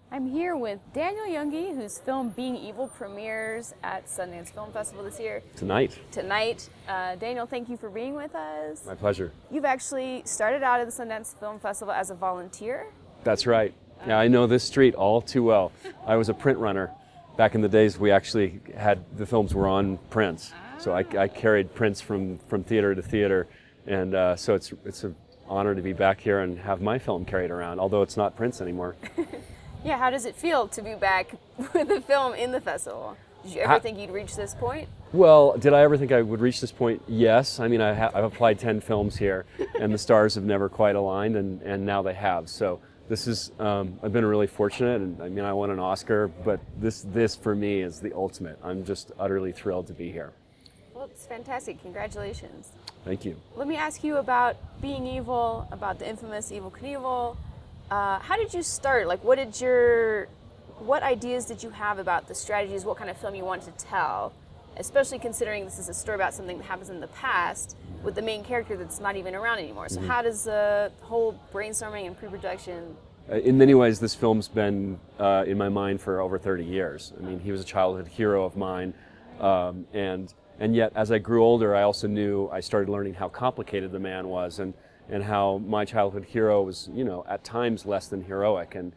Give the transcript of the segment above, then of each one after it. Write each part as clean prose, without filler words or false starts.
I'm here with Daniel Junge, whose film Being Evil premieres at Sundance Film Festival this year. Tonight. Daniel, thank you for being with us. My pleasure. You've actually started out at the Sundance Film Festival as a volunteer. That's right. Yeah, I know this street all too well. I was a print runner. Back in the days, we actually had, the films were on prints. So I carried prints from theater to theater. And so it's an honor to be back here and have my film carried around, although it's not prints anymore. Yeah, how does it feel to be back with the film in the festival? Did you ever think you'd reach this point? Well, did I ever think I would reach this point? Yes. I mean, I've applied 10 films here, and the stars have never quite aligned, and now they have. So this is, I've been really fortunate, and I mean, I won an Oscar, but this for me is the ultimate. I'm just utterly thrilled to be here. Well, it's fantastic. Congratulations. Thank you. Let me ask you about Being Evil, about the infamous Evel Knievel. How did you start? Like, what ideas did you have about the strategies? What kind of film you wanted to tell? Especially considering this is a story about something that happens in the past with the main character that's not even around anymore. So how does the whole brainstorming and pre-production? In many ways, this film's been in my mind for over 30 years. I mean, he was a childhood hero of mine, and yet as I grew older, I also knew, I started learning how complicated the man was, and how my childhood hero was, you know, at times less than heroic, and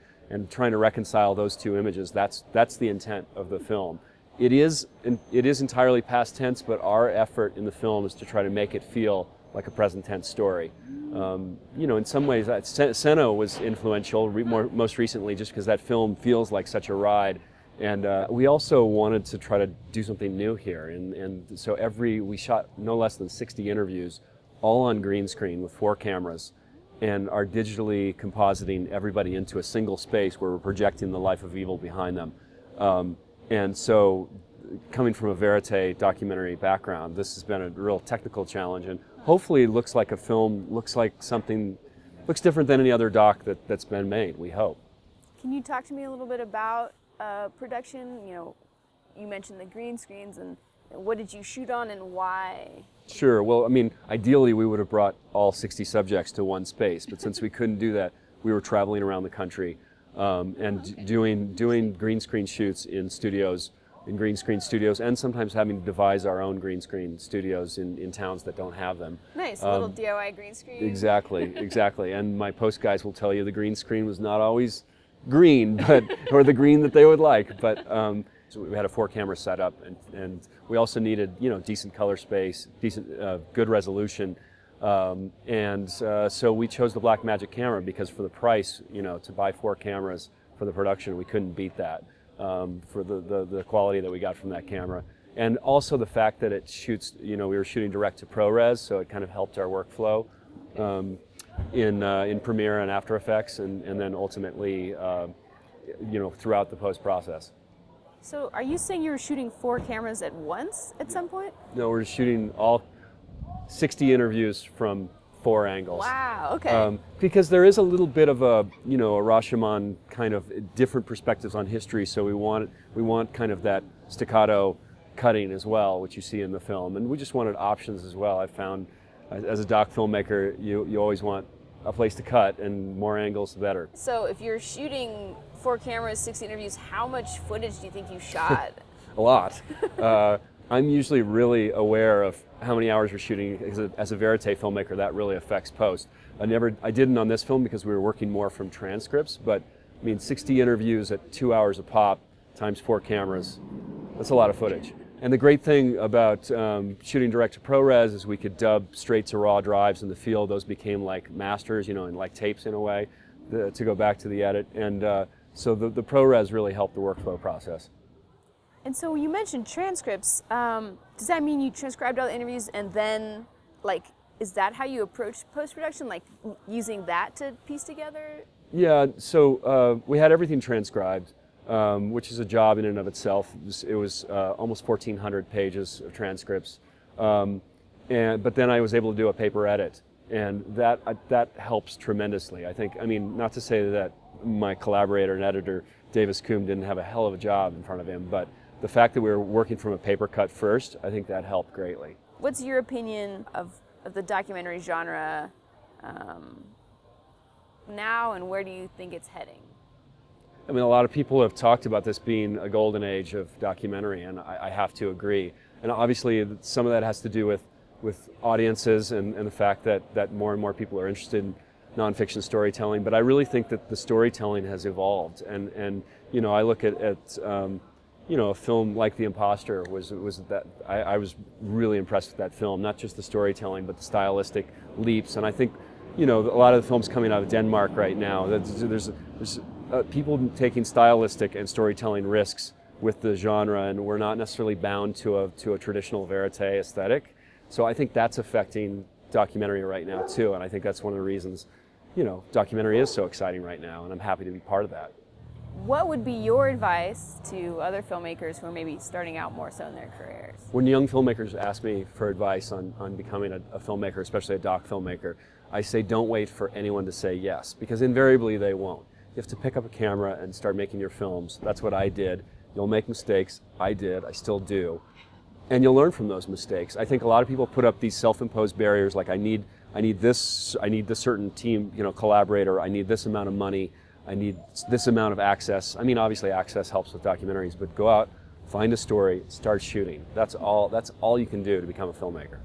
trying to reconcile those two images. That's the intent of the film. It is entirely past tense, but our effort in the film is to try to make it feel like a present tense story. You know, in some ways, Senno was influential, most recently, just because that film feels like such a ride. And we also wanted to try to do something new here, and so we shot no less than 60 interviews, all on green screen with 4 cameras, and are digitally compositing everybody into a single space where we're projecting the life of Evel behind them. And so, coming from a verite documentary background, this has been a real technical challenge, and hopefully looks like a film, looks different than any other doc that's been made, we hope. Can you talk to me a little bit about production? You know, you mentioned the green screens, and what did you shoot on and why? Sure. Well, I mean, ideally we would have brought all 60 subjects to one space, but since we couldn't do that, we were traveling around the country and doing green screen shoots in green screen studios, and sometimes having to devise our own green screen studios in towns that don't have them. Nice, a little DIY green screen. Exactly. And my post guys will tell you the green screen was not always green, or the green that they would like, but. So we had a 4-camera setup, and we also needed, you know, decent color space, good resolution, and so we chose the Blackmagic camera because for the price, you know, to buy 4 cameras for the production, we couldn't beat that for the quality that we got from that camera, and also the fact that it shoots, you know, we were shooting direct to ProRes, so it kind of helped our workflow in Premiere and After Effects, and then ultimately, you know, throughout the post process. So are you saying you were shooting 4 cameras at once at some point? No, we're shooting all 60 interviews from 4 angles. Wow, okay. Because there is a little bit of a, you know, a Rashomon kind of different perspectives on history, so we want kind of that staccato cutting as well, which you see in the film, and we just wanted options as well. I found, as a doc filmmaker, you always want a place to cut, and more angles the better. So if you're shooting 4 cameras, 60 interviews, how much footage do you think you shot? A lot. I'm usually really aware of how many hours we're shooting. As a verite filmmaker, that really affects post. I didn't on this film because we were working more from transcripts, but I mean, 60 interviews at 2 hours a pop times 4 cameras, that's a lot of footage. And the great thing about shooting direct to ProRes is we could dub straight to raw drives in the field. Those became like masters, you know, and like tapes in a way, to go back to the edit. And so the ProRes really helped the workflow process. And so you mentioned transcripts. Does that mean you transcribed all the interviews and then, like, is that how you approach post-production? Like, using that to piece together? Yeah, so we had everything transcribed. Which is a job in and of itself. It was almost 1,400 pages of transcripts, but then I was able to do a paper edit, and that helps tremendously. I think. I mean, not to say that my collaborator and editor Davis Coombe didn't have a hell of a job in front of him, but the fact that we were working from a paper cut first, I think that helped greatly. What's your opinion of the documentary genre now, and where do you think it's heading? I mean, a lot of people have talked about this being a golden age of documentary, and I have to agree. And obviously, some of that has to do with audiences and the fact that more and more people are interested in nonfiction storytelling. But I really think that the storytelling has evolved. And you know, I look at you know, a film like The Imposter was that I was really impressed with that film. Not just the storytelling, but the stylistic leaps. And I think, you know, a lot of the films coming out of Denmark right now, there's people taking stylistic and storytelling risks with the genre, and we're not necessarily bound to a traditional verite aesthetic. So I think that's affecting documentary right now too, and I think that's one of the reasons, you know, documentary is so exciting right now, and I'm happy to be part of that. What would be your advice to other filmmakers who are maybe starting out more so in their careers? When young filmmakers ask me for advice on becoming a filmmaker, especially a doc filmmaker, I say don't wait for anyone to say yes, because invariably they won't. You have to pick up a camera and start making your films. That's what I did. You'll make mistakes. I did. I still do. And you'll learn from those mistakes. I think a lot of people put up these self-imposed barriers, like I need this certain team, you know, collaborator. I need this amount of money. I need this amount of access. I mean, obviously access helps with documentaries, but go out, find a story, start shooting. That's all you can do to become a filmmaker.